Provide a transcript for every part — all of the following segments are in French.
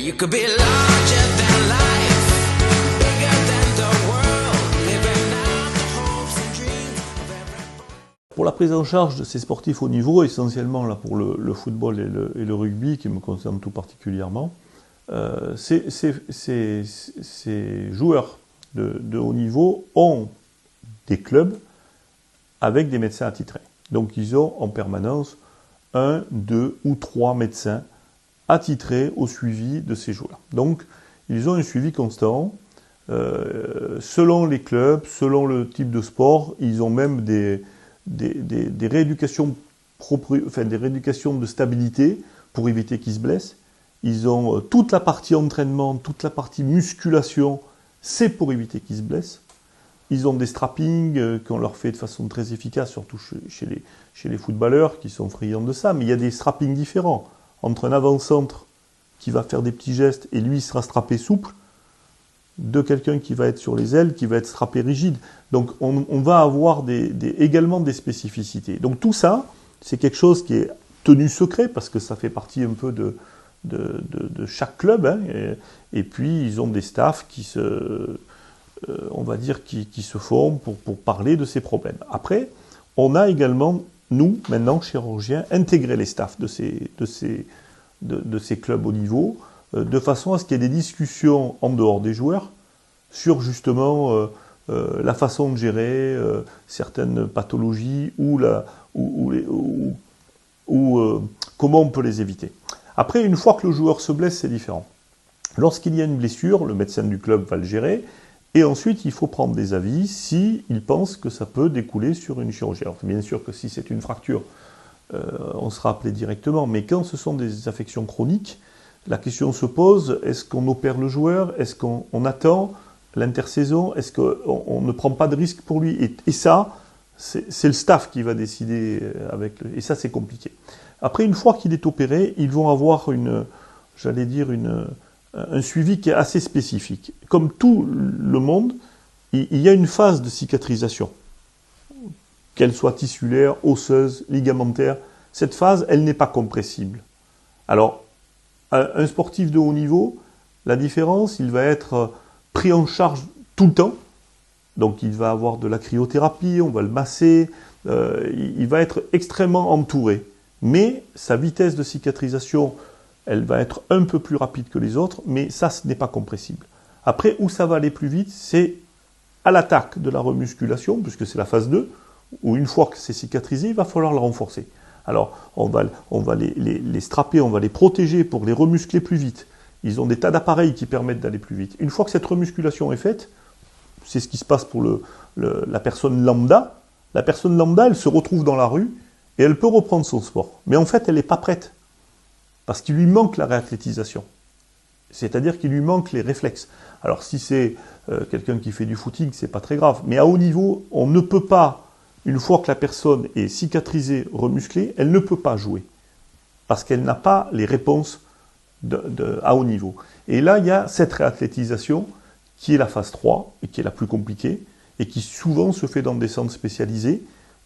You could be larger than life, bigger than the world, living out the hopes and dreams of every... Pour la prise en charge de ces sportifs haut niveau, essentiellement là pour le football et le rugby, qui me concerne tout particulièrement, ces joueurs de haut niveau ont des clubs avec des médecins attitrés. Donc ils ont en permanence 1, 2 ou 3 médecins attitrés au suivi de ces joueurs. Donc ils ont un suivi constant. Selon les clubs, selon le type de sport, ils ont même des rééducations des rééducations de stabilité pour éviter qu'ils se blessent. Ils ont toute la partie entraînement, toute la partie musculation, c'est pour éviter qu'ils se blessent. Ils ont des strappings qu'on leur fait de façon très efficace, surtout chez les footballeurs qui sont friands de ça. Mais il y a des strappings différents entre un avant-centre qui va faire des petits gestes et lui sera strappé souple, de quelqu'un qui va être sur les ailes, qui va être strappé rigide. Donc on va avoir également des spécificités. Donc tout ça, c'est quelque chose qui est tenu secret parce que ça fait partie un peu de chaque club. Hein, et puis ils ont des staffs qui se forment pour parler de ces problèmes. Après, on a également, nous, maintenant, chirurgiens, intégré les staffs de ces clubs haut niveau, de façon à ce qu'il y ait des discussions en dehors des joueurs sur justement la façon de gérer certaines pathologies ou comment on peut les éviter. Après, une fois que le joueur se blesse, c'est différent. Lorsqu'il y a une blessure, le médecin du club va le gérer, et ensuite il faut prendre des avis s'il pense que ça peut découler sur une chirurgie. Alors bien sûr que si c'est une fracture, on sera appelé directement, mais quand ce sont des affections chroniques, la question se pose, est-ce qu'on opère le joueur? Est-ce qu'on attend l'intersaison? Est-ce qu'on ne prend pas de risque pour lui? Et ça, c'est le staff qui va décider et ça c'est compliqué. Après, une fois qu'il est opéré, ils vont avoir un suivi qui est assez spécifique. Comme tout le monde, il y a une phase de cicatrisation, qu'elle soit tissulaire, osseuse, ligamentaire. Cette phase, elle n'est pas compressible. Alors, un sportif de haut niveau, la différence, il va être pris en charge tout le temps. Donc, il va avoir de la cryothérapie, on va le masser, il va être extrêmement entouré. Mais sa vitesse de cicatrisation, elle va être un peu plus rapide que les autres, mais ça, ce n'est pas compressible. Après, où ça va aller plus vite, c'est à l'attaque de la remusculation, puisque c'est la phase 2, où une fois que c'est cicatrisé, il va falloir le renforcer. Alors, on va les strapper, on va les protéger pour les remuscler plus vite. Ils ont des tas d'appareils qui permettent d'aller plus vite. Une fois que cette remusculation est faite, c'est ce qui se passe pour la personne lambda. La personne lambda, elle se retrouve dans la rue et elle peut reprendre son sport. Mais en fait, elle n'est pas prête. Parce qu'il lui manque la réathlétisation. C'est-à-dire qu'il lui manque les réflexes. Alors si c'est quelqu'un qui fait du footing, c'est pas très grave. Mais à haut niveau, on ne peut pas, une fois que la personne est cicatrisée, remusclée, elle ne peut pas jouer. Parce qu'elle n'a pas les réponses à haut niveau. Et là, il y a cette réathlétisation qui est la phase 3 et qui est la plus compliquée et qui souvent se fait dans des centres spécialisés.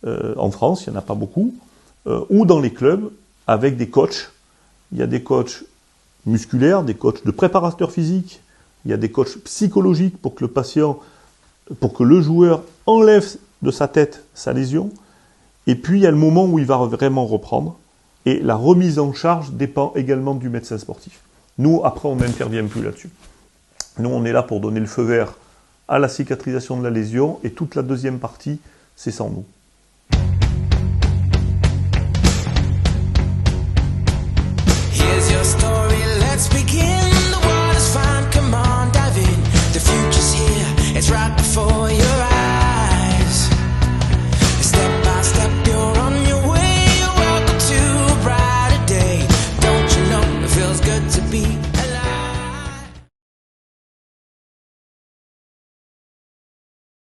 En France, il n'y en a pas beaucoup. Ou dans les clubs, avec des coachs. Il y a des coachs musculaires, des coachs de préparateurs physiques, il y a des coachs psychologiques pour que le joueur enlève de sa tête sa lésion. Et puis il y a le moment où il va vraiment reprendre. Et la remise en charge dépend également du médecin sportif. Nous, après, on n'intervient plus là-dessus. Nous, on est là pour donner le feu vert à la cicatrisation de la lésion et toute la deuxième partie, c'est sans nous.